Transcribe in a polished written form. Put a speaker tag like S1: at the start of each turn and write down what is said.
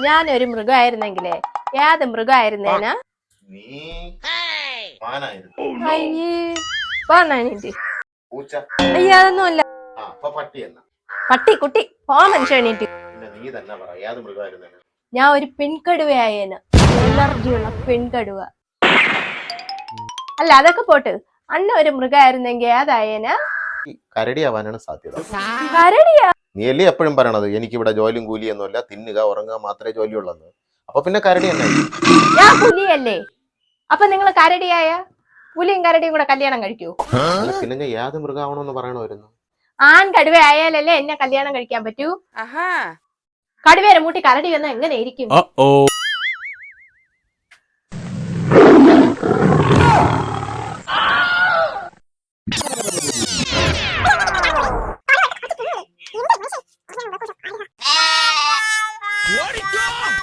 S1: ഞാനൊരു മൃഗമായിരുന്നെങ്കിലേ ഏത് മൃഗമായിരുന്നേനാ?
S2: നീ മാനായിരുന്നു.
S1: അയ്യേ പോണീറ്റ്.
S2: പൂച്ച.
S1: അയ്യ അതൊന്നും അല്ല.
S2: അപ്പൊ പട്ടി എന്നാ?
S1: പട്ടി കുട്ടി പോ മനുഷ്യ എണീറ്റ്.
S2: പിന്നെ നീ തന്നെ പറ, ഏത് മൃഗമായിരുന്നു?
S1: ഞാൻ ഒരു പെൺകടുവയായേന. എലർജിയുള്ള പെൺകടുവ. അല്ല അതൊക്കെ പോട്ട്, അന്ന ഒരു മൃഗമായിരുന്നെങ്കിൽ ഏതായേന?
S2: കരടിയാവാനാണ് സാധ്യത.
S1: കരടിയാ?
S2: നീ അല്ലേ എപ്പോഴും പറയണത് എനിക്കിവിടെ ജോലിയും കൂലിയൊന്നുമില്ല, തിന്നുക ഉറങ്ങുക മാത്രമേ ജോലിയുള്ളൂ. അപ്പൊ പിന്നെ കരടി തന്നെ.
S1: ഞാൻ പുലിയല്ലേ? അപ്പൊ നിങ്ങൾ കരടിയായ? പുലിയും കരടിയും കൂടെ കല്യാണം കഴിക്കൂ?
S2: പിന്നെ ഞാൻ ഏത് മൃഗമാവണമെന്ന് പറയണമായിരുന്നു.
S1: ആൺ കടുവ ആയാലല്ലേ എന്നെ കല്യാണം കഴിക്കാൻ പറ്റൂ. കടുവേനെ മൂട്ടി കരടി വന്ന എങ്ങനെ ഇരിക്കും?
S3: What it do?